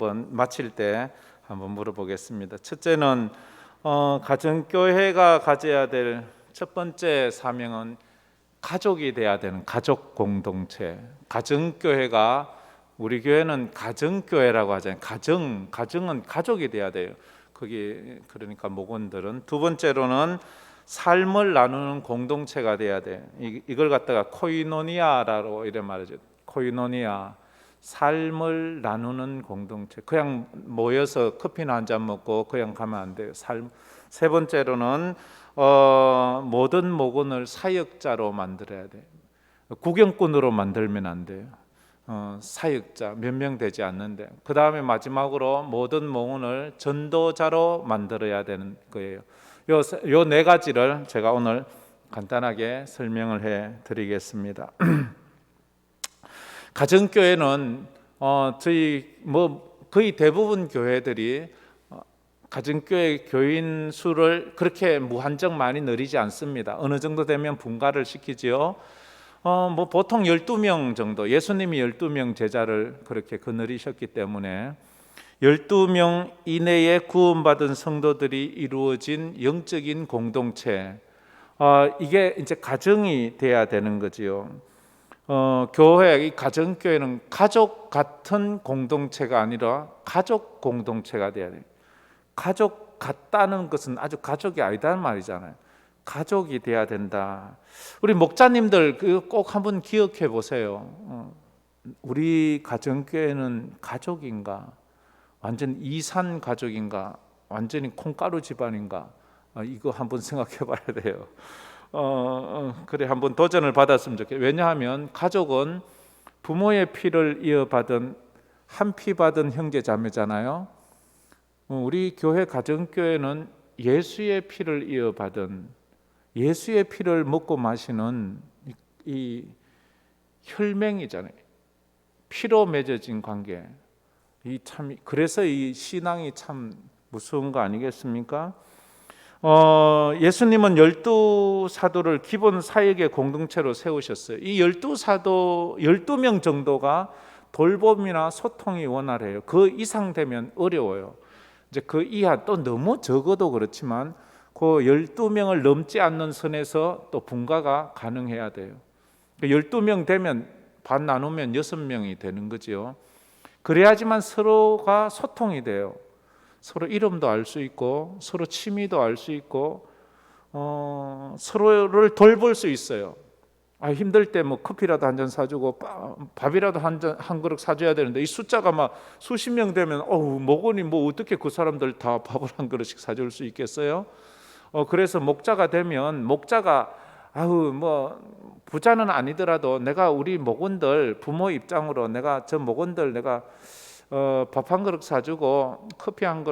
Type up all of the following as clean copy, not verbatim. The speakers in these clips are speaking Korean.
한번 마칠 때 한번 물어보겠습니다. 첫째는 가정교회가 가져야 될 첫 번째 사명은 가족이 돼야 되는 가족 공동체. 가정교회가, 우리 교회는 가정교회라고 하잖아요. 가정은 가족이 돼야 돼요. 거기 그러니까 목원들은. 두 번째로는 삶을 나누는 공동체가 돼야 돼. 이걸 갖다가 코이노니아라고 이래 말하죠. 코이노니아, 삶을 나누는 공동체. 그냥 모여서 커피나 한잔 먹고 그냥 가면 안 돼요. 세 번째로는 모든 목원을 사역자로 만들어야 돼요. 구경꾼으로 만들면 안 돼요. 사역자 몇 명 되지 않는데. 그 다음에 마지막으로 모든 목원을 전도자로 만들어야 되는 거예요. 요 네 가지를 제가 오늘 간단하게 설명을 해 드리겠습니다. 가정교회는 저희 거의 대부분 교회들이 가정교회 교인 수를 그렇게 무한정 많이 늘리지 않습니다. 어느 정도 되면 분가를 시키지요. 보통 12명 정도, 예수님이 12명 제자를 그렇게 거느리셨기 때문에 12명 이내에 구원받은 성도들이 이루어진 영적인 공동체, 이게 이제 가정이 돼야 되는 거지요. 교회, 이 가정교회는 가족 같은 공동체가 아니라 가족 공동체가 돼야 돼요. 가족 같다는 것은 아주 가족이 아니다는 말이잖아요. 가족이 돼야 된다. 우리 목자님들 꼭 한번 기억해 보세요. 우리 가정교회는 가족인가? 완전 이산 가족인가? 완전히 콩가루 집안인가? 이거 한번 생각해 봐야 돼요. 그래 한번 도전을 받았으면 좋겠어요. 왜냐하면 가족은 부모의 피를 이어받은 한 피 받은 형제 자매잖아요. 우리 교회 가정교회는 예수의 피를 이어받은, 예수의 피를 먹고 마시는 이 혈맹이잖아요. 피로 맺어진 관계. 그래서 이 신앙이 참 무서운 거 아니겠습니까? 예수님은 12사도를 기본 사역의 공동체로 세우셨어요. 이 12사도 12명 정도가 돌봄이나 소통이 원활해요. 그 이상 되면 어려워요. 이제 그 이하 또 너무 적어도 그렇지만 그 12명을 넘지 않는 선에서 또 분가가 가능해야 돼요. 12명 되면 반 나누면 6명이 되는 거죠. 그래야지만 서로가 소통이 돼요. 서로 이름도 알 수 있고 서로 취미도 알 수 있고 서로를 돌볼 수 있어요. 힘들 때 커피라도 한 잔 사주고 밥이라도 한 그릇 사줘야 되는데 이 숫자가 막 수십 명 되면 목원이 어떻게 그 사람들 다 밥을 한 그릇씩 사줄 수 있겠어요? 그래서 목자가 되면 목자가 부자는 아니더라도 내가 우리 목원들 부모 입장으로 내가 저 목원들 내가 밥 한 그릇 사주고 커피 한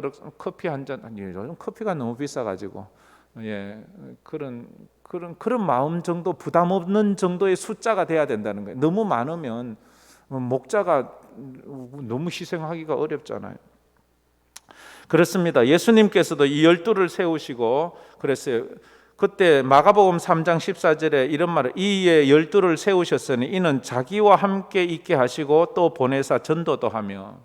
잔, 요즘 커피가 너무 비싸가지고 그런 마음 정도, 부담 없는 정도의 숫자가 돼야 된다는 거예요. 너무 많으면 목자가 너무 희생하기가 어렵잖아요. 그렇습니다. 예수님께서도 이 12를 세우시고 그랬어요. 그때 마가복음 3장 14절에 이런 말을, 이에 12를 세우셨으니 이는 자기와 함께 있게 하시고 또 보내사 전도도 하며.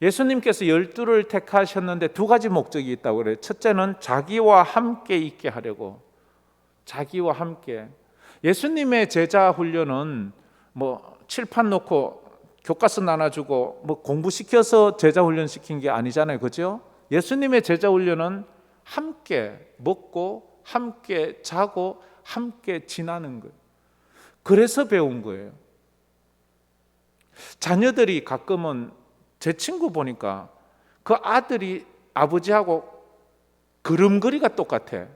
예수님께서 12를 택하셨는데 두 가지 목적이 있다고 그래요. 첫째는 자기와 함께 있게 하려고. 자기와 함께. 예수님의 제자 훈련은 칠판 놓고 교과서 나눠주고 공부시켜서 제자 훈련 시킨 게 아니잖아요. 그죠? 예수님의 제자 훈련은 함께 먹고 함께 자고 함께 지나는 거예요. 그래서 배운 거예요. 자녀들이 가끔은 제 친구 보니까 그 아들이 아버지하고 걸음걸이가 똑같아.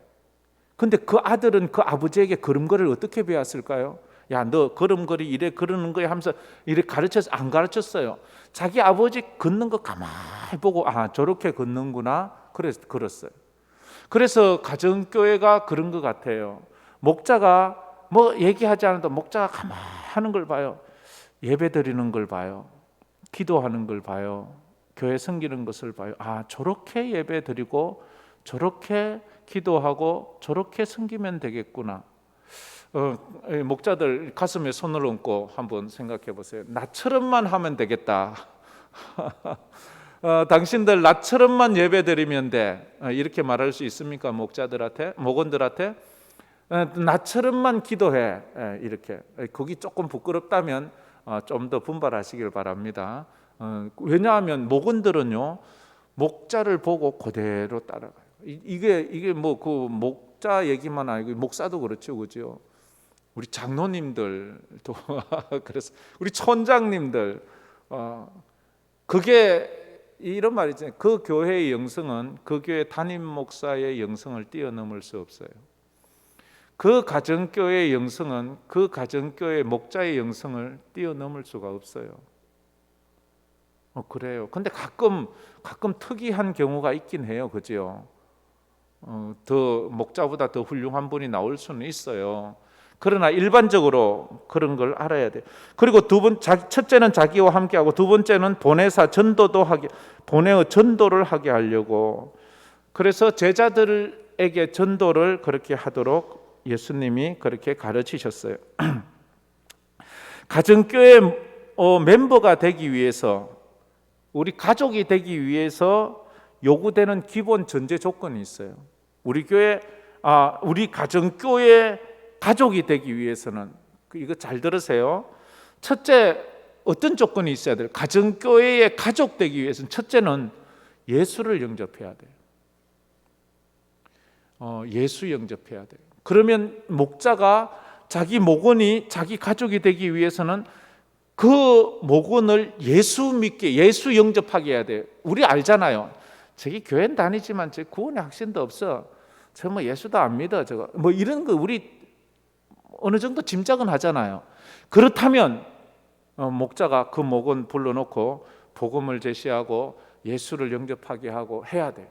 근데 그 아들은 그 아버지에게 걸음걸이를 어떻게 배웠을까요? 야, 너 걸음걸이 이래 그러는 거야 하면서 이래 가르쳤어? 안 가르쳤어요. 자기 아버지 걷는 거 가만히 보고 저렇게 걷는구나. 그래서 걸었어요. 그래서 가정교회가 그런 것 같아요. 목자가 얘기하지 않아도 목자가 가만히 하는 걸 봐요. 예배 드리는 걸 봐요. 기도하는 걸 봐요. 교회 섬기는 것을 봐요. 저렇게 예배 드리고 저렇게 기도하고 저렇게 섬기면 되겠구나. 목자들 가슴에 손을 얹고 한번 생각해 보세요. 나처럼만 하면 되겠다. 당신들 나처럼만 예배드리면 돼. 이렇게 말할 수 있습니까? 목원들한테 나처럼만 기도해. 이렇게. 거기 조금 부끄럽다면 좀 더 분발하시길 바랍니다. 왜냐하면 목원들은요, 목자를 보고 그대로 따라가요. 이게 뭐 그 목자 얘기만 아니고 목사도 그렇죠, 그죠? 우리 장로님들도 그래서 우리 촌장님들 그게 이런 말이죠. 그 교회의 영성은 그 교회 담임 목사의 영성을 뛰어넘을 수 없어요. 그 가정교회의 영성은 그 가정교회 목자의 영성을 뛰어넘을 수가 없어요. 그래요. 근데 가끔 특이한 경우가 있긴 해요, 그죠? 더 목자보다 더 훌륭한 분이 나올 수는 있어요. 그러나 일반적으로 그런 걸 알아야 돼요. 그리고 첫째는 자기와 함께하고, 두 번째는 보내사 보내어 전도를 하게 하려고. 그래서 제자들에게 전도를 그렇게 하도록 예수님이 그렇게 가르치셨어요. 가정교회 멤버가 되기 위해서, 우리 가족이 되기 위해서 요구되는 기본 전제 조건이 있어요. 우리 가정교회 가족이 되기 위해서는, 이거 잘 들으세요. 첫째, 어떤 조건이 있어야 돼요? 가정교회의 가족 되기 위해서는 첫째는 예수를 영접해야 돼요. 예수 영접해야 돼요. 그러면 목자가 자기 목원이 자기 가족이 되기 위해서는 그 목원을 예수 믿게, 예수 영접하게 해야 돼요. 우리 알잖아요. 저기 교회는 다니지만 저 구원의 확신도 없어. 저 뭐 예수도 안 믿어. 저거 뭐 이런 거 우리 어느 정도 짐작은 하잖아요. 그렇다면 목자가 그 목원 불러놓고 복음을 제시하고 예수를 영접하게 하고 해야 돼요.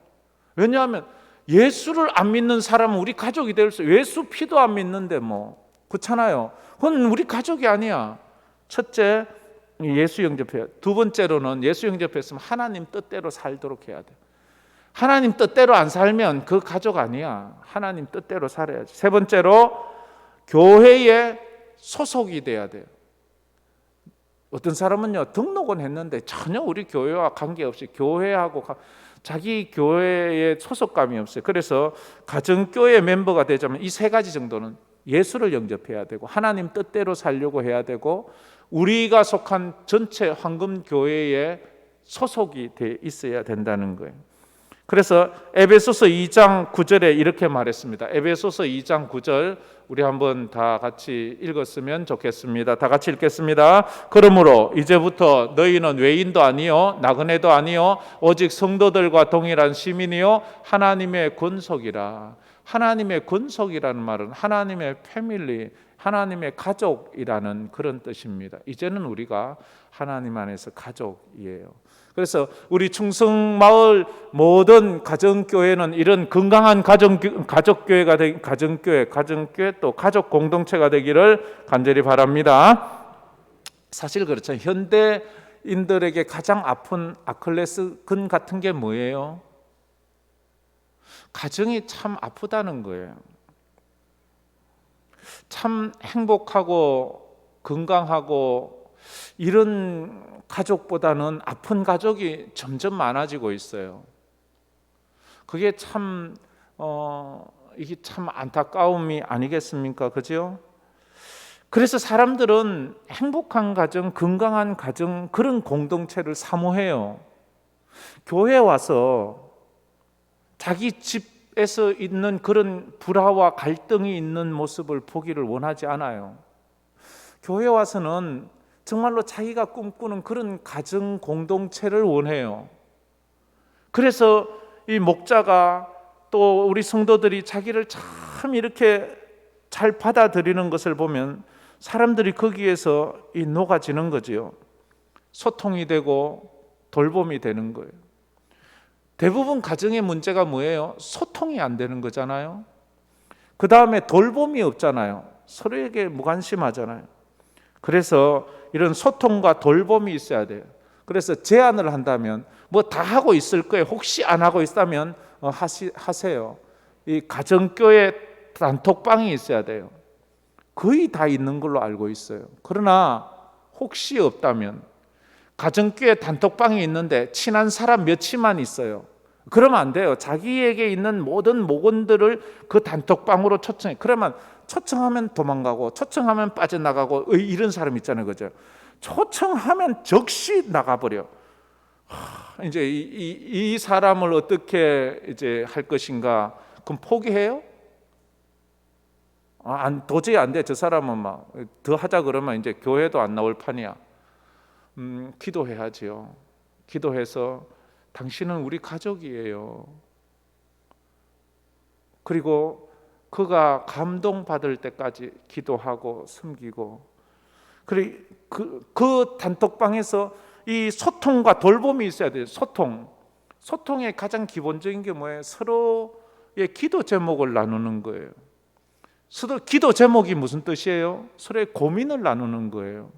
왜냐하면 예수를 안 믿는 사람은 우리 가족이 될 수, 예수 피도 안 믿는데 뭐 그렇잖아요. 그건 우리 가족이 아니야. 첫째, 예수 영접해야. 두 번째로는 예수 영접했으면 하나님 뜻대로 살도록 해야 돼. 하나님 뜻대로 안 살면 그 가족 아니야. 하나님 뜻대로 살아야지. 세 번째로 교회에 소속이 돼야 돼요. 어떤 사람은요, 등록은 했는데 전혀 우리 교회와 관계없이 교회하고 자기 교회에 소속감이 없어요. 그래서 가정교회 멤버가 되자면 이 세 가지 정도는 예수를 영접해야 되고, 하나님 뜻대로 살려고 해야 되고, 우리가 속한 전체 황금교회에 소속이 돼 있어야 된다는 거예요. 그래서 에베소서 2장 9절에 이렇게 말했습니다. 에베소서 2장 9절 우리 한번 다 같이 읽었으면 좋겠습니다. 다 같이 읽겠습니다. 그러므로 이제부터 너희는 외인도 아니요 나그네도 아니요 오직 성도들과 동일한 시민이요 하나님의 권속이라. 하나님의 권속이라는 말은 하나님의 패밀리, 하나님의 가족이라는 그런 뜻입니다. 이제는 우리가 하나님 안에서 가족이에요. 그래서 우리 충성마을 모든 가정교회는 이런 건강한 가족교회가 가정교회 또 가족 공동체가 되기를 간절히 바랍니다. 사실 그렇죠. 현대인들에게 가장 아픈 아킬레스건 같은 게 뭐예요? 가정이 참 아프다는 거예요. 참 행복하고 건강하고 이런 가족보다는 아픈 가족이 점점 많아지고 있어요. 그게 참 이게 참 안타까움이 아니겠습니까? 그죠? 그래서 사람들은 행복한 가정, 건강한 가정, 그런 공동체를 사모해요. 교회에 와서 자기 집에서 있는 그런 불화와 갈등이 있는 모습을 보기를 원하지 않아요. 교회에 와서는 정말로 자기가 꿈꾸는 그런 가정 공동체를 원해요. 그래서 이 목자가 또 우리 성도들이 자기를 참 이렇게 잘 받아들이는 것을 보면 사람들이 거기에서 녹아지는 거지요. 소통이 되고 돌봄이 되는 거예요. 대부분 가정의 문제가 뭐예요? 소통이 안 되는 거잖아요. 그 다음에 돌봄이 없잖아요. 서로에게 무관심하잖아요. 그래서 이런 소통과 돌봄이 있어야 돼요. 그래서 제안을 한다면 뭐 다 하고 있을 거예요. 혹시 안 하고 있다면 하세요. 이 가정교회 단톡방이 있어야 돼요. 거의 다 있는 걸로 알고 있어요. 그러나 혹시 없다면 가정교회 단톡방이 있는데 친한 사람 몇이만 있어요. 그러면 안 돼요. 자기에게 있는 모든 목원들을 그 단톡방으로 초청해. 그러면 초청하면 도망가고 초청하면 빠져나가고 이런 사람 있잖아요. 그죠? 초청하면 즉시 나가버려. 이제 이 사람을 어떻게 이제 할 것인가? 그럼 포기해요? 도저히 안 돼. 저 사람은 막 더 하자 그러면 이제 교회도 안 나올 판이야. 기도해야지요. 기도해서 당신은 우리 가족이에요. 그리고 그가 감동받을 때까지 기도하고 섬기고, 그리고 그 단톡방에서 이 소통과 돌봄이 있어야 돼요. 소통의 가장 기본적인 게 뭐예요? 서로의 기도 제목을 나누는 거예요. 서로 기도 제목이 무슨 뜻이에요? 서로의 고민을 나누는 거예요.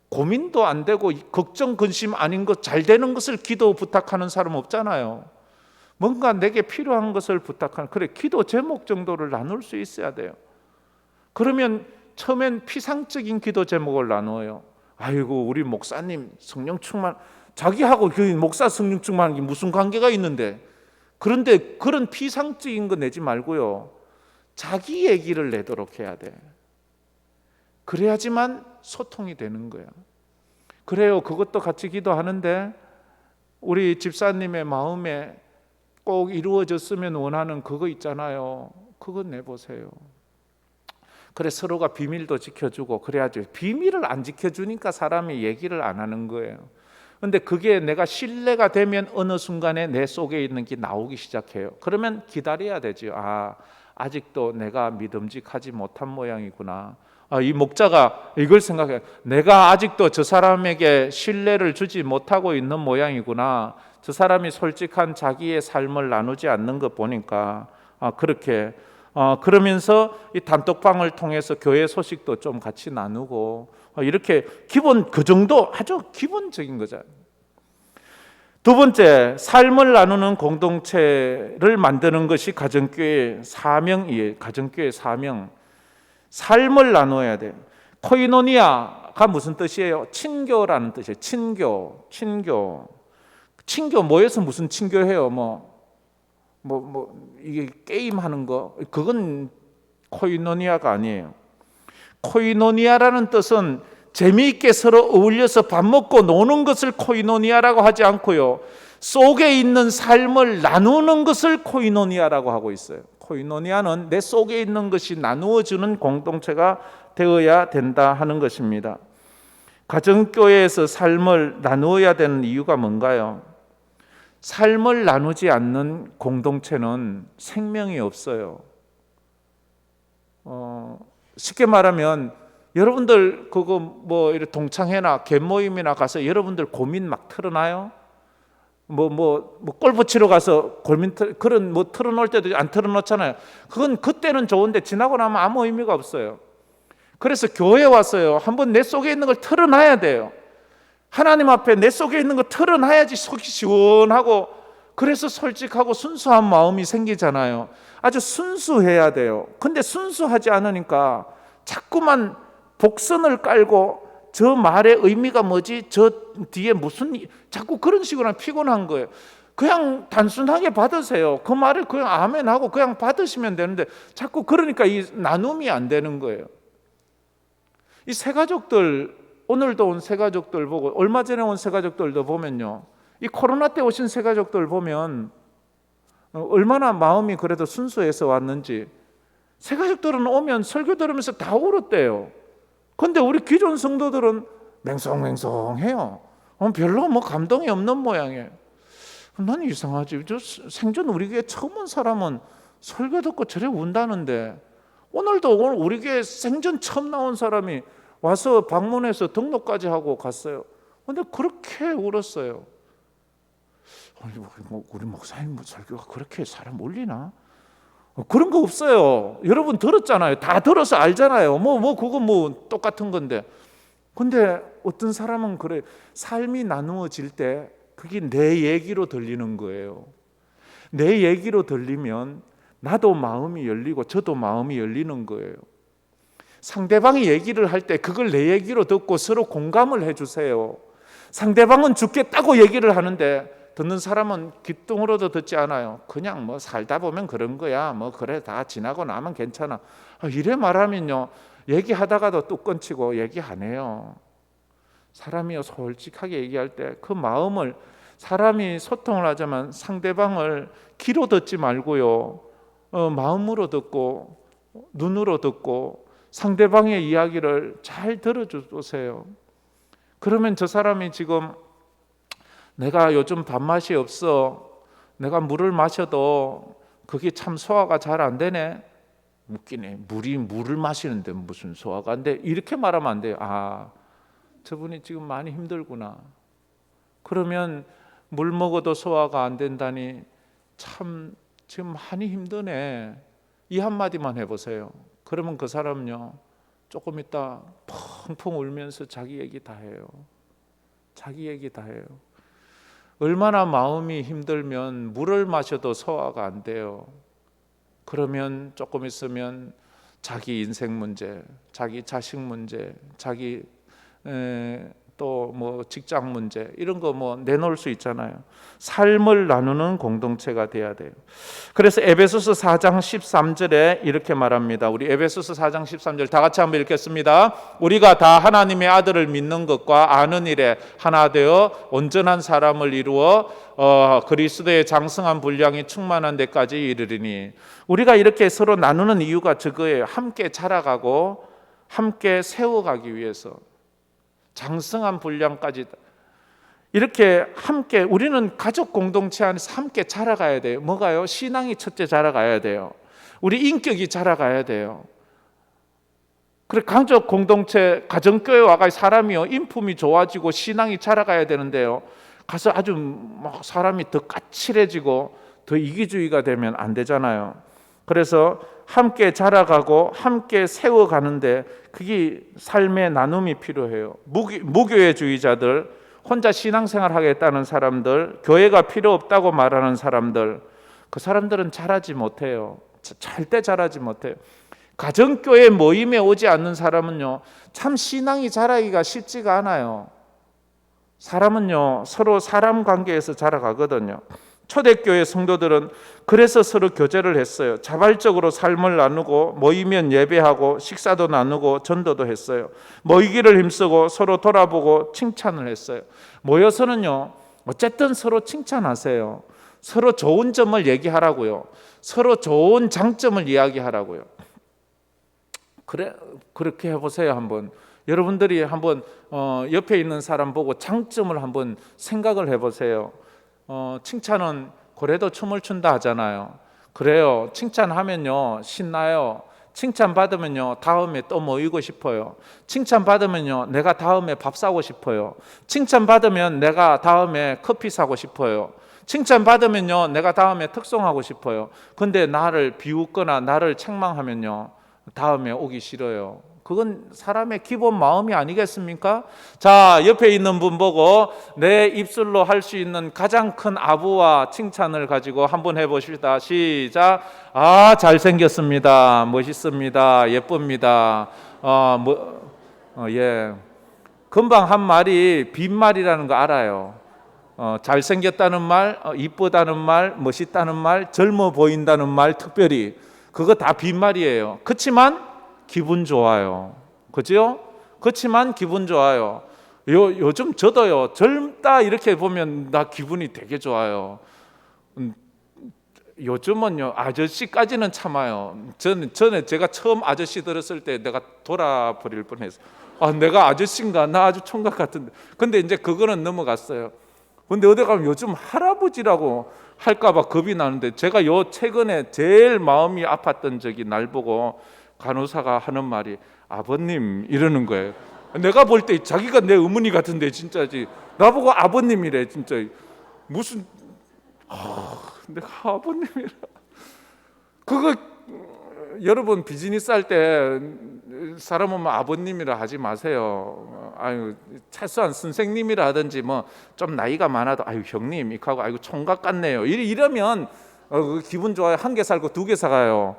고민도 안 되고 걱정 근심 아닌 것 잘 되는 것을 기도 부탁하는 사람 없잖아요. 뭔가 내게 필요한 것을 부탁하는, 그래, 기도 제목 정도를 나눌 수 있어야 돼요. 그러면 처음엔 피상적인 기도 제목을 나누어요. 아이고 우리 목사님 성령 충만, 자기하고 그 목사 성령 충만한 게 무슨 관계가 있는데. 그런데 그런 피상적인 거 내지 말고요, 자기 얘기를 내도록 해야 돼. 그래야지만 소통이 되는 거야. 그래요. 그것도 같이 기도하는데 우리 집사님의 마음에 꼭 이루어졌으면 원하는 그거 있잖아요. 그거 내보세요. 그래, 서로가 비밀도 지켜주고 그래야죠. 비밀을 안 지켜주니까 사람이 얘기를 안 하는 거예요. 근데 그게 내가 신뢰가 되면 어느 순간에 내 속에 있는 게 나오기 시작해요. 그러면 기다려야 되죠. 아직도 내가 믿음직하지 못한 모양이구나. 이 목자가 이걸 생각해요. 내가 아직도 저 사람에게 신뢰를 주지 못하고 있는 모양이구나. 저 사람이 솔직한 자기의 삶을 나누지 않는 것 보니까 그렇게 그러면서 이 단톡방을 통해서 교회 소식도 좀 같이 나누고 이렇게 기본 그 정도 아주 기본적인 거잖아요. 두 번째, 삶을 나누는 공동체를 만드는 것이 가정교회의 사명이에요. 가정교회의 사명. 삶을 나눠야 돼요. 코이노니아가 무슨 뜻이에요? 친교라는 뜻이에요. 친교 뭐에서 무슨 친교해요? 이게 게임하는 거, 그건 코이노니아가 아니에요. 코이노니아라는 뜻은 재미있게 서로 어울려서 밥 먹고 노는 것을 코이노니아라고 하지 않고요, 속에 있는 삶을 나누는 것을 코이노니아라고 하고 있어요. 코이노니아는 내 속에 있는 것이 나누어주는 공동체가 되어야 된다 하는 것입니다. 가정교회에서 삶을 나누어야 되는 이유가 뭔가요? 삶을 나누지 않는 공동체는 생명이 없어요. 쉽게 말하면 여러분들 그거 이렇게 동창회나 갯모임이나 가서 여러분들 고민 막 털어놔요? 골프 치러 가서 고민 그런 털어놓을 때도 안 털어놓잖아요. 그건 그때는 좋은데 지나고 나면 아무 의미가 없어요. 그래서 교회 왔어요. 한번 내 속에 있는 걸 털어놔야 돼요. 하나님 앞에 내 속에 있는 거 털어놔야지 속이 시원하고, 그래서 솔직하고 순수한 마음이 생기잖아요. 아주 순수해야 돼요. 근데 순수하지 않으니까 자꾸만 복선을 깔고 저 말의 의미가 뭐지? 저 뒤에 무슨 자꾸 그런 식으로 피곤한 거예요. 그냥 단순하게 받으세요. 그 말을 그냥 아멘하고 그냥 받으시면 되는데 자꾸 그러니까 이 나눔이 안 되는 거예요. 이 새가족들, 오늘도 온 새가족들 보고 얼마 전에 온 새가족들도 보면요, 이 코로나 때 오신 새가족들 보면 얼마나 마음이 그래도 순수해서 왔는지. 새가족들은 오면 설교 들으면서 다 울었대요. 근데 우리 기존 성도들은 맹성맹성해요. 별로 감동이 없는 모양이에요. 난 이상하지. 저 생전 우리 교회 처음 온 사람은 설교 듣고 저래 운다는데, 오늘도 우리 교회 생전 처음 나온 사람이 와서 방문해서 등록까지 하고 갔어요. 근데 그렇게 울었어요. 우리 목사님 설교가 그렇게 사람 울리나? 그런 거 없어요. 여러분 들었잖아요. 다 들어서 알잖아요. 그거 똑같은 건데. 근데 어떤 사람은 그래, 삶이 나누어질 때 그게 내 얘기로 들리는 거예요. 내 얘기로 들리면 나도 마음이 열리고 저도 마음이 열리는 거예요. 상대방이 얘기를 할 때 그걸 내 얘기로 듣고 서로 공감을 해주세요. 상대방은 죽겠다고 얘기를 하는데 듣는 사람은 귓등으로도 듣지 않아요. 그냥 뭐 살다 보면 그런 거야. 뭐 그래 다 지나고 나면 괜찮아. 이래 말하면요, 얘기하다가도 뚝 끊치고 얘기 안 해요. 사람이요, 솔직하게 얘기할 때 그 마음을, 사람이 소통을 하자면 상대방을 귀로 듣지 말고요, 마음으로 듣고 눈으로 듣고 상대방의 이야기를 잘 들어주세요. 그러면 저 사람이 지금 내가 요즘 밥맛이 없어, 내가 물을 마셔도 그게 참 소화가 잘 안 되네. 웃기네. 물을 마시는데 무슨 소화가 안 돼? 이렇게 말하면 안 돼요. 저분이 지금 많이 힘들구나. 그러면 물 먹어도 소화가 안 된다니 참 지금 많이 힘드네. 이 한마디만 해보세요. 그러면 그 사람은요, 조금 있다 펑펑 울면서 자기 얘기 다 해요. 자기 얘기 다 해요. 얼마나 마음이 힘들면 물을 마셔도 소화가 안 돼요. 그러면 조금 있으면 자기 인생 문제, 자기 자식 문제, 자기 또 뭐 직장 문제, 이런 거 뭐 내놓을 수 있잖아요. 삶을 나누는 공동체가 돼야 돼요. 그래서 에베소서 4장 13절에 이렇게 말합니다. 우리 에베소서 4장 13절 다 같이 한번 읽겠습니다. 우리가 다 하나님의 아들을 믿는 것과 아는 일에 하나 되어 온전한 사람을 이루어 그리스도의 장성한 분량이 충만한 데까지 이르리니. 우리가 이렇게 서로 나누는 이유가 저거예요. 함께 자라가고 함께 세워가기 위해서. 장성한 분량까지 이렇게 함께, 우리는 가족 공동체 안에서 함께 자라가야 돼요. 뭐가요? 신앙이 첫째 자라가야 돼요. 우리 인격이 자라가야 돼요. 그래, 가족 공동체, 가정교회와 사람이요, 인품이 좋아지고 신앙이 자라가야 되는데요, 가서 아주 막 사람이 더 까칠해지고 더 이기주의가 되면 안 되잖아요. 그래서 함께 자라가고 함께 세워가는데 그게 삶의 나눔이 필요해요. 무교회주의자들, 혼자 신앙생활 하겠다는 사람들, 교회가 필요 없다고 말하는 사람들, 그 사람들은 자라지 못해요. 절대 자라지 못해요. 가정교회 모임에 오지 않는 사람은요, 참 신앙이 자라기가 쉽지가 않아요. 사람은요, 서로 사람 관계에서 자라가거든요. 초대교회 성도들은 그래서 서로 교제를 했어요. 자발적으로 삶을 나누고, 모이면 예배하고 식사도 나누고 전도도 했어요. 모이기를 힘쓰고 서로 돌아보고 칭찬을 했어요. 모여서는요, 어쨌든 서로 칭찬하세요. 서로 좋은 점을 얘기하라고요. 서로 좋은 장점을 이야기하라고요. 그렇게 해보세요. 한번 여러분들이 한번 옆에 있는 사람 보고 장점을 한번 생각을 해보세요. 칭찬은 고래도 춤을 춘다 하잖아요. 그래요. 칭찬하면요 신나요. 칭찬 받으면요 다음에 또 모이고 싶어요. 칭찬 받으면요 내가 다음에 밥 사고 싶어요. 칭찬 받으면 내가 다음에 커피 사고 싶어요. 칭찬 받으면요 내가 다음에 특송하고 싶어요. 근데 나를 비웃거나 나를 책망하면요 다음에 오기 싫어요. 그건 사람의 기본 마음이 아니겠습니까? 자, 옆에 있는 분 보고 내 입술로 할 수 있는 가장 큰 아부와 칭찬을 가지고 한번 해보십시다. 시작. 잘생겼습니다. 멋있습니다. 예쁩니다. 예. 금방 한 말이 빈말이라는 거 알아요. 잘생겼다는 말, 이쁘다는 말, 멋있다는 말, 젊어 보인다는 말, 특별히 그거 다 빈말이에요. 그렇지만 기분 좋아요. 그죠? 그렇지만 기분 좋아요. 요즘 저도요, 젊다 이렇게 보면 나 기분이 되게 좋아요. 요즘은요, 아저씨까지는 참아요. 전에 제가 처음 아저씨 들었을 때 내가 돌아버릴 뻔했어요. 내가 아저씨인가? 나 아주 총각 같은데. 근데 이제 그거는 넘어갔어요. 근데 어디 가면 요즘 할아버지라고 할까봐 겁이 나는데, 제가 최근에 제일 마음이 아팠던 적이, 날 보고 간호사가 하는 말이 아버님 이러는 거예요. 내가 볼 때 자기가 내 어머니 같은데 진짜지. 나보고 아버님이래. 진짜 무슨 내가 아버님이라. 그거 여러분 비즈니스 할 때 사람 오면 아버님이라 하지 마세요. 최소한 선생님이라 하든지, 뭐 좀 나이가 많아도 형님 이렇게 하고 총각 같네요. 이러면 기분 좋아요. 한 개 살고 두 개 사가요.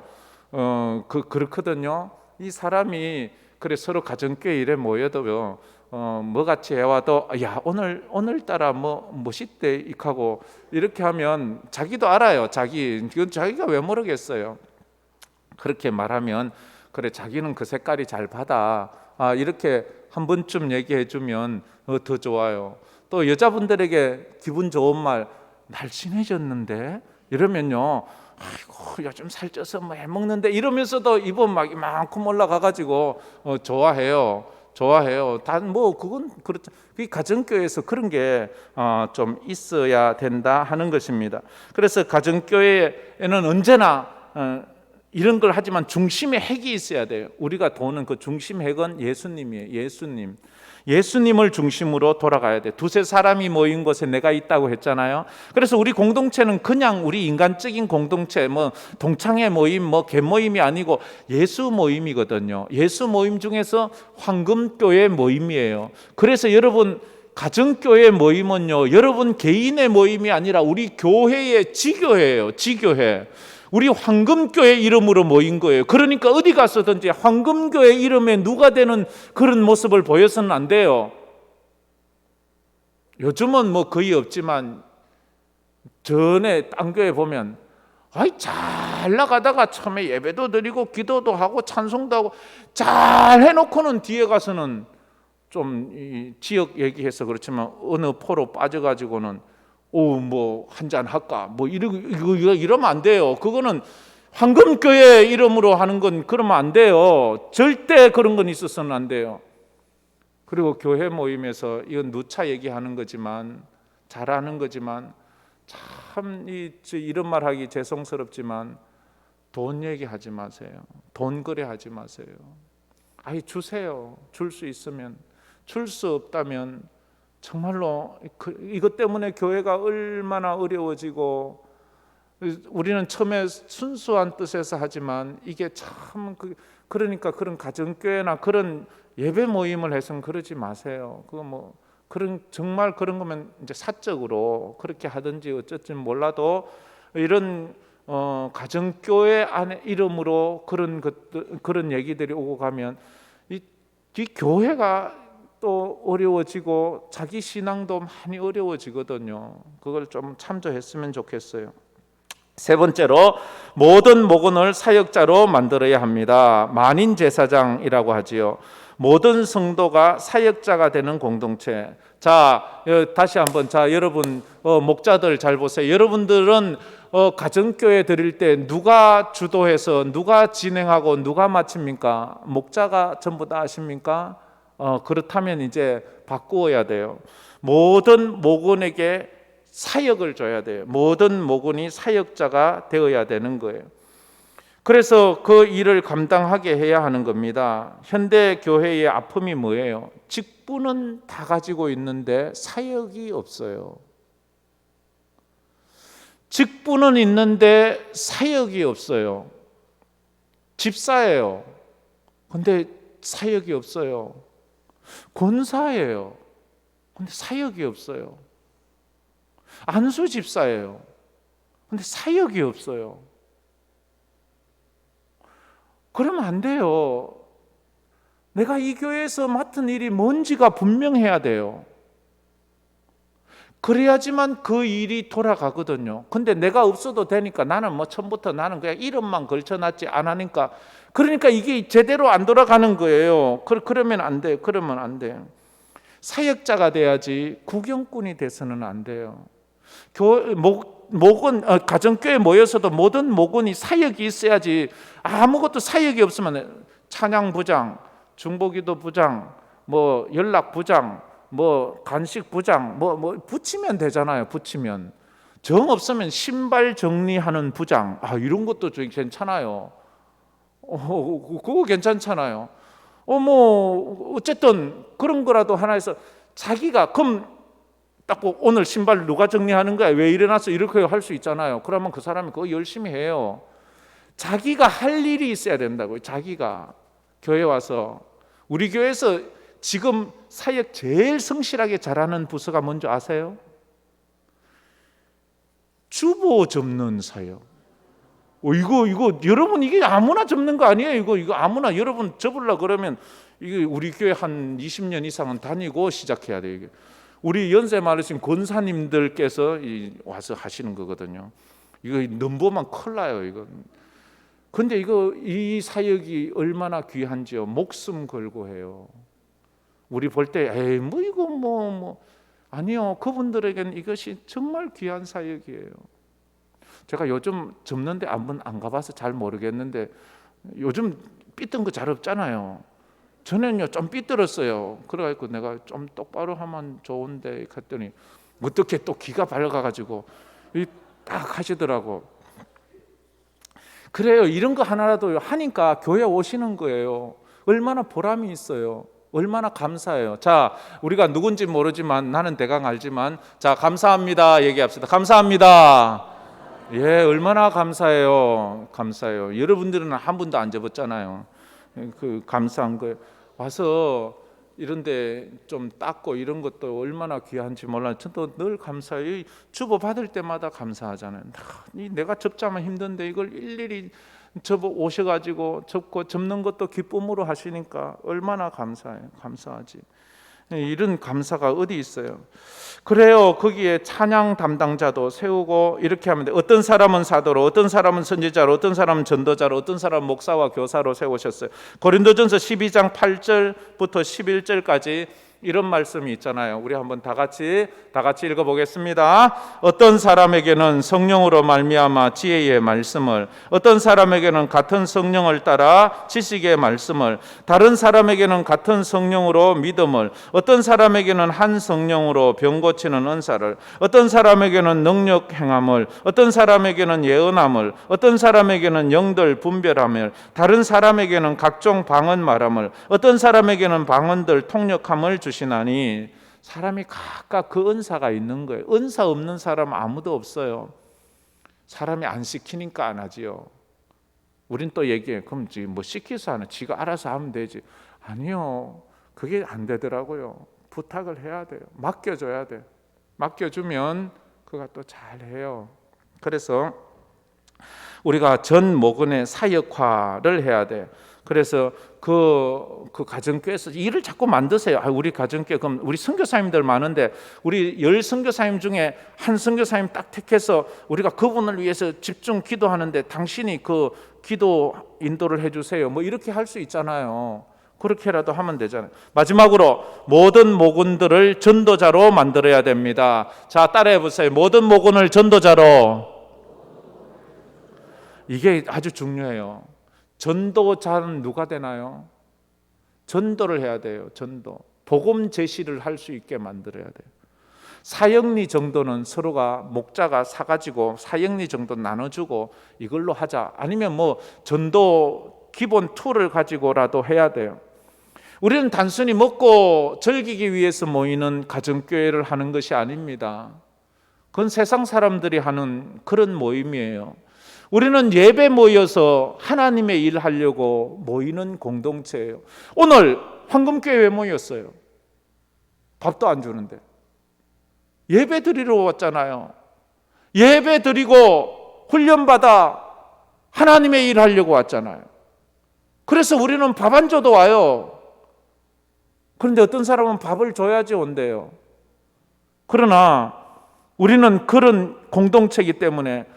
그렇거든요. 이 사람이 그래 서로 가정교회 일에 모여도 뭐 같이 해와도 야 오늘따라 뭐 멋있대 익하고 이렇게 하면 자기도 알아요. 자기가 왜 모르겠어요. 그렇게 말하면 그래 자기는 그 색깔이 잘 받아. 이렇게 한 번쯤 얘기해 주면 더 좋아요. 또 여자분들에게 기분 좋은 말, 날씬해졌는데 이러면요, 아이고 요즘 살쪄서 뭐 해먹는데 이러면서도 입은 막 이만큼 올라가가지고 좋아해요. 단 뭐 그건 그렇죠. 이 가정교회에서 그런 게 좀 있어야 된다 하는 것입니다. 그래서 가정교회에는 언제나 이런 걸 하지만 중심에 핵이 있어야 돼요. 우리가 도는 그 중심 핵은 예수님이에요. 예수님을 중심으로 돌아가야 돼. 두세 사람이 모인 곳에 내가 있다고 했잖아요. 그래서 우리 공동체는 그냥 우리 인간적인 공동체, 뭐 동창회 모임, 뭐 개모임이 아니고 예수 모임이거든요. 예수 모임 중에서 황금교회 모임이에요. 그래서 여러분 가정교회 모임은요, 여러분 개인의 모임이 아니라 우리 교회의 지교회예요. 지교회. 우리 황금교회 이름으로 모인 거예요. 그러니까 어디 가서든지 황금교회 이름에 누가 되는 그런 모습을 보여서는 안 돼요. 요즘은 뭐 거의 없지만 전에 딴 교회 보면 잘 나가다가 처음에 예배도 드리고 기도도 하고 찬송도 하고 잘 해놓고는 뒤에 가서는 좀 지역 얘기해서 그렇지만 어느 포로 빠져가지고는 뭐 한잔 할까 뭐 이러면 안 돼요. 그거는 황금교회 이름으로 하는 건 그러면 안 돼요. 절대 그런 건 있어서는 안 돼요. 그리고 교회 모임에서 이건 누차 얘기하는 거지만 잘하는 거지만 참 이런 말 하기 죄송스럽지만 돈 얘기하지 마세요. 돈 거래하지 마세요. 주세요. 줄 수 있으면. 줄 수 없다면 정말로 이것 때문에 교회가 얼마나 어려워지고, 우리는 처음에 순수한 뜻에서 하지만 이게 참 그러니까 그런 가정교회나 그런 예배 모임을 해서는 그러지 마세요. 그거 뭐 정말 그런 거면 이제 사적으로 그렇게 하든지 어쨌든 몰라도 이런 가정교회 안에 이름으로 그런 얘기들이 오고 가면 이 교회가 또 어려워지고 자기 신앙도 많이 어려워지거든요. 그걸 좀 참조했으면 좋겠어요. 세 번째로 모든 목원을 사역자로 만들어야 합니다. 만인 제사장이라고 하지요. 모든 성도가 사역자가 되는 공동체. 자, 다시 한번 여러분 목자들 잘 보세요. 여러분들은 가정교회 드릴 때 누가 주도해서 누가 진행하고 누가 마칩니까? 목자가 전부 다 하십니까? 그렇다면 이제 바꾸어야 돼요. 모든 목원에게 사역을 줘야 돼요. 모든 목원이 사역자가 되어야 되는 거예요. 그래서 그 일을 감당하게 해야 하는 겁니다. 현대 교회의 아픔이 뭐예요? 직분은 다 가지고 있는데 사역이 없어요. 직분은 있는데 사역이 없어요. 집사예요. 근데 사역이 없어요. 권사예요. 근데 사역이 없어요. 안수 집사예요. 근데 사역이 없어요. 그러면 안 돼요. 내가 이 교회에서 맡은 일이 뭔지가 분명해야 돼요. 그래야지만 그 일이 돌아가거든요. 근데 내가 없어도 되니까 나는 뭐 처음부터 나는 그냥 이름만 걸쳐놨지 안 하니까, 그러니까 이게 제대로 안 돌아가는 거예요. 그러면 안 돼요. 그러면 안 돼요. 사역자가 돼야지 구경꾼이 돼서는 안 돼요. 목은 가정교회 모여서도 모든 목원이 사역이 있어야지. 아무것도 사역이 없으면 찬양부장, 중보기도부장, 뭐 연락부장, 뭐 간식부장 뭐 붙이면 되잖아요. 붙이면 정 없으면 신발 정리하는 부장, 이런 것도 좀 괜찮아요. 그거 괜찮잖아요. 뭐 어쨌든 그런 거라도 하나 해서 자기가 그럼 딱 오늘 신발 누가 정리하는 거야? 왜 일어나서 이렇게 할 수 있잖아요. 그러면 그 사람이 그거 열심히 해요. 자기가 할 일이 있어야 된다고요. 자기가 교회 와서, 우리 교회에서 지금 사역 제일 성실하게 잘하는 부서가 뭔지 아세요? 주보 접는 사역. 이거 여러분 이게 아무나 접는 거 아니에요. 이거 아무나 여러분 접으려 그러면 이게 우리 교회 한 20년 이상은 다니고 시작해야 돼요. 이게 우리 연세 많으신 권사님들께서 와서 하시는 거거든요. 이거 넘보면 큰일 나요. 이거. 근데 이 사역이 얼마나 귀한지요. 목숨 걸고 해요. 우리 볼 때 에이 뭐 이거 뭐 아니요. 그분들에게는 이것이 정말 귀한 사역이에요. 제가 요즘 접는데 한번 안 가봐서 잘 모르겠는데 요즘 삐뚤 거 잘 없잖아요. 전에는요 좀 삐뚤었어요. 그래가지고 내가 좀 똑바로 하면 좋은데 했더니 어떻게 또 기가 밝아가지고 딱 하시더라고. 그래요. 이런 거 하나라도 하니까 교회 오시는 거예요. 얼마나 보람이 있어요. 얼마나 감사해요. 자, 우리가 누군지 모르지만 나는 대강 알지만 자, 감사합니다 얘기합시다. 감사합니다. 예, 얼마나 감사해요. 감사해요. 여러분들은 한 번도 안 접었잖아요. 그 감사한 거예요. 와서 이런데 좀 닦고 이런 것도 얼마나 귀한지 몰라요. 저도 늘 감사해요. 주보 받을 때마다 감사하잖아요. 내가 접자면 힘든데 이걸 일일이 접어 오셔가지고 접는 것도 기쁨으로 하시니까 얼마나 감사해요. 감사하지. 이런 감사가 어디 있어요? 그래요. 거기에 찬양 담당자도 세우고 이렇게 하면 돼. 어떤 사람은 사도로, 어떤 사람은 선지자로, 어떤 사람은 전도자로, 어떤 사람은 목사와 교사로 세우셨어요. 고린도전서 12장 8절부터 11절까지 이런 말씀이 있잖아요. 우리 한번 다 같이 읽어보겠습니다. 어떤 사람에게는 성령으로 말미암아 지혜의 말씀을, 어떤 사람에게는 같은 성령을 따라 지식의 말씀을, 다른 사람에게는 같은 성령으로 믿음을, 어떤 사람에게는 한 성령으로 병 고치는 은사를, 어떤 사람에게는 능력 행함을, 어떤 사람에게는 예언함을, 어떤 사람에게는 영들 분별함을, 다른 사람에게는 각종 방언 말함을, 어떤 사람에게는 방언들 통역함을 주시나니. 사람이 각각 그 은사가 있는 거예요. 은사 없는 사람 아무도 없어요. 사람이 안 시키니까 안 하지요. 우린 또 얘기해. 그럼 뭐 시켜서 하는, 지가 알아서 하면 되지. 아니요. 그게 안 되더라고요. 부탁을 해야 돼요. 맡겨줘야 돼. 맡겨주면 그가 또 잘해요. 그래서 우리가 전 모근의 사역화를 해야 돼. 그래서 그 가정교회에서 일을 자꾸 만드세요. 우리 가정교회, 그럼 우리 선교사님들 많은데 우리 10 선교사님 중에 한 선교사님 딱 택해서 우리가 그분을 위해서 집중 기도하는데 당신이 그 기도 인도를 해주세요. 뭐 이렇게 할 수 있잖아요. 그렇게라도 하면 되잖아요. 마지막으로 모든 모군들을 전도자로 만들어야 됩니다. 자, 따라해 보세요. 모든 모군을 전도자로. 이게 아주 중요해요. 전도자는 누가 되나요? 전도를 해야 돼요. 전도. 복음 제시를 할 수 있게 만들어야 돼요. 사역리 정도는 서로가 목자가 사가지고 사역리 정도 나눠주고 이걸로 하자. 아니면 뭐 전도 기본 툴을 가지고라도 해야 돼요. 우리는 단순히 먹고 즐기기 위해서 모이는 가정교회를 하는 것이 아닙니다. 그건 세상 사람들이 하는 그런 모임이에요. 우리는 예배 모여서 하나님의 일 하려고 모이는 공동체예요. 오늘 황금교회 왜 모였어요? 밥도 안 주는데. 예배 드리러 왔잖아요. 예배 드리고 훈련받아 하나님의 일 하려고 왔잖아요. 그래서 우리는 밥 안 줘도 와요. 그런데 어떤 사람은 밥을 줘야지 온대요. 그러나 우리는 그런 공동체이기 때문에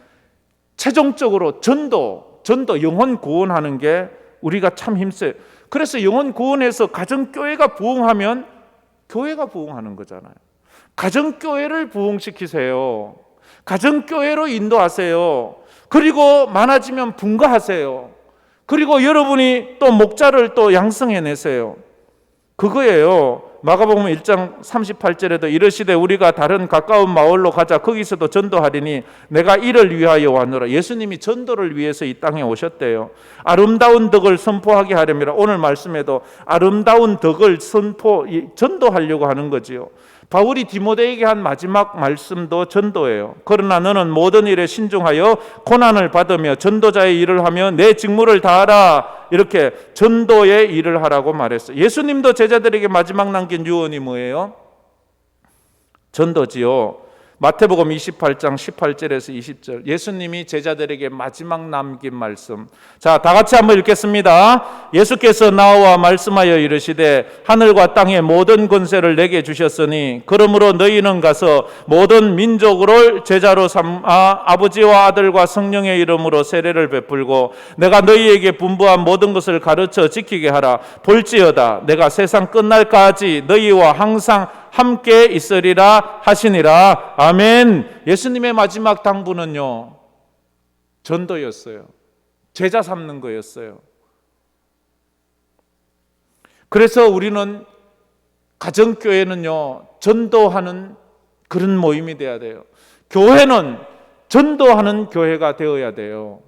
최종적으로 전도, 영혼 구원하는 게 우리가 참 힘써요. 그래서 영혼 구원해서 가정교회가 부흥하면 교회가 부흥하는 거잖아요. 가정교회를 부흥시키세요. 가정교회로 인도하세요. 그리고 많아지면 분가하세요. 그리고 여러분이 또 목자를 또 양성해내세요. 그거예요. 마가복음 1장 38절에도 이르시되 우리가 다른 가까운 마을로 가자. 거기서도 전도하리니 내가 이를 위하여 왔노라. 예수님이 전도를 위해서 이 땅에 오셨대요. 아름다운 덕을 선포하게 하려면 오늘 말씀에도 아름다운 덕을 전도하려고 하는 거지요. 바울이 디모데에게 한 마지막 말씀도 전도예요. 그러나 너는 모든 일에 신중하여 고난을 받으며 전도자의 일을 하며 내 직무를 다하라. 이렇게 전도의 일을 하라고 말했어요. 예수님도 제자들에게 마지막 남긴 유언이 뭐예요? 전도지요. 마태복음 28장 18절에서 20절, 예수님이 제자들에게 마지막 남긴 말씀. 자, 다 같이 한번 읽겠습니다. 예수께서 나와 말씀하여 이르시되 하늘과 땅의 모든 권세를 내게 주셨으니 그러므로 너희는 가서 모든 민족을 제자로 삼아 아버지와 아들과 성령의 이름으로 세례를 베풀고 내가 너희에게 분부한 모든 것을 가르쳐 지키게 하라. 볼지어다 내가 세상 끝날까지 너희와 항상 함께 있으리라 하시니라. 아멘. 예수님의 마지막 당부는요, 전도였어요. 제자 삼는 거였어요. 그래서 우리는 가정교회는요, 전도하는 그런 모임이 되어야 돼요. 교회는 전도하는 교회가 되어야 돼요.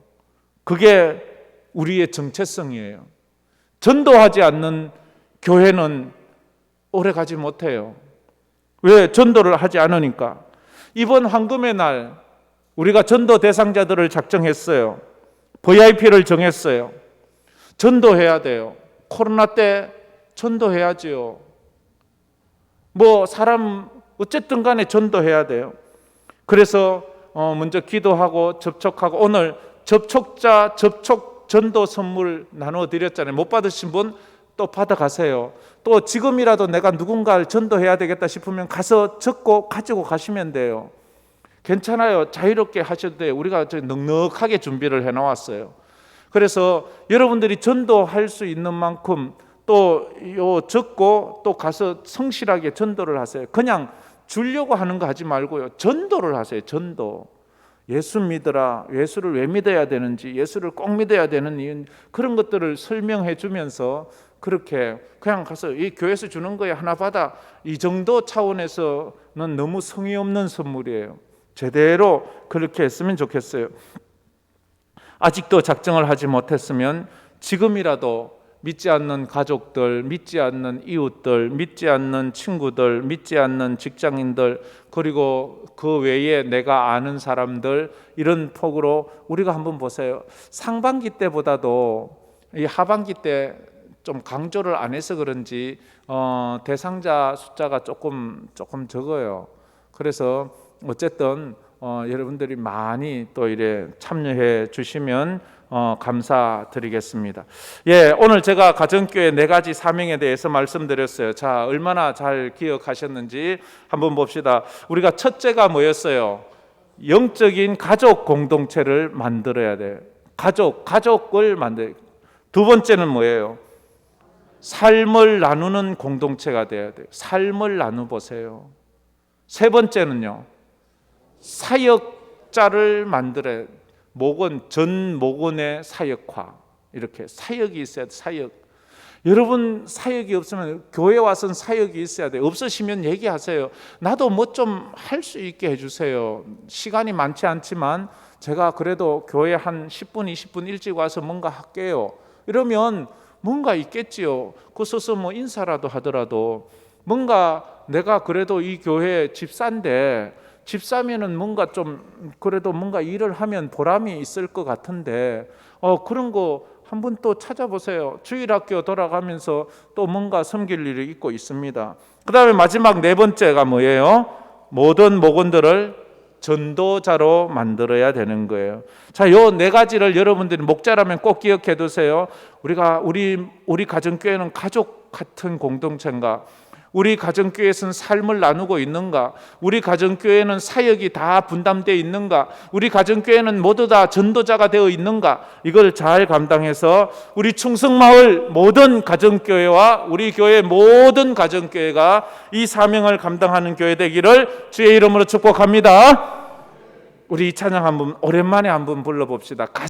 그게 우리의 정체성이에요. 전도하지 않는 교회는 오래 가지 못해요. 왜? 전도를 하지 않으니까. 이번 황금의 날 우리가 전도 대상자들을 작정했어요. VIP를 정했어요. 전도해야 돼요. 코로나 때 전도해야지요. 사람 어쨌든 간에 전도해야 돼요. 그래서 먼저 기도하고 접촉하고, 오늘 접촉자 접촉 전도 선물 나눠드렸잖아요. 못 받으신 분 또 받아가세요. 또 지금이라도 내가 누군가를 전도해야 되겠다 싶으면 가서 적고 가지고 가시면 돼요. 괜찮아요. 자유롭게 하셔도 돼요. 우리가 넉넉하게 준비를 해놓았어요. 그래서 여러분들이 전도할 수 있는 만큼 또 적고 또 가서 성실하게 전도를 하세요. 그냥 주려고 하는 거 하지 말고요. 전도를 하세요. 전도. 예수 믿으라. 예수를 왜 믿어야 되는지, 예수를 꼭 믿어야 되는 이유, 그런 것들을 설명해 주면서 그렇게 그냥 가서 이 교회에서 주는 거에 하나 받아, 이 정도 차원에서는 너무 성의 없는 선물이에요. 제대로 그렇게 했으면 좋겠어요. 아직도 작정을 하지 못했으면 지금이라도 믿지 않는 가족들, 믿지 않는 이웃들, 믿지 않는 친구들, 믿지 않는 직장인들, 그리고 그 외에 내가 아는 사람들, 이런 폭으로 우리가 한번 보세요. 상반기 때보다도 이 하반기 때 좀 강조를 안 해서 그런지 대상자 숫자가 조금 적어요. 그래서 어쨌든 여러분들이 많이 또 이래 참여해 주시면 감사드리겠습니다. 예, 오늘 제가 가정교회 4가지 사명에 대해서 말씀드렸어요. 자, 얼마나 잘 기억하셨는지 한번 봅시다. 우리가 첫째가 뭐였어요? 영적인 가족 공동체를 만들어야 돼요. 가족을 만들어야 돼요. 두 번째는 뭐예요? 삶을 나누는 공동체가 돼야 돼요. 삶을 나눠보세요. 세 번째는요, 사역자를 만들어야 돼요. 전 목원의 사역화, 이렇게 사역이 있어야 돼. 사역. 여러분 사역이 없으면, 교회 와서는 사역이 있어야 돼요. 없으시면 얘기하세요. 나도 뭐 좀 할 수 있게 해주세요. 시간이 많지 않지만 제가 그래도 교회 한 10분 20분 일찍 와서 뭔가 할게요. 이러면 뭔가 있겠지요. 그 서서 인사라도 하더라도, 뭔가 내가 그래도 이 교회 집사인데, 집사면은 뭔가 좀 그래도 뭔가 일을 하면 보람이 있을 것 같은데, 그런 거 한번 또 찾아보세요. 주일학교 돌아가면서 또 뭔가 섬길 일이 있고 있습니다. 그 다음에 마지막 4번째가 뭐예요? 모든 목원들을 전도자로 만들어야 되는 거예요. 자, 요 4가지를 여러분들이 목자라면 꼭 기억해 두세요. 우리 가정교회는 가족 같은 공동체인가? 우리 가정교회에서는 삶을 나누고 있는가? 우리 가정교회는 사역이 다 분담되어 있는가? 우리 가정교회는 모두 다 전도자가 되어 있는가? 이걸 잘 감당해서 우리 충성마을 모든 가정교회와 우리 교회 모든 가정교회가 이 사명을 감당하는 교회 되기를 주의 이름으로 축복합니다. 우리 이 찬양 한번 오랜만에 한번 불러봅시다.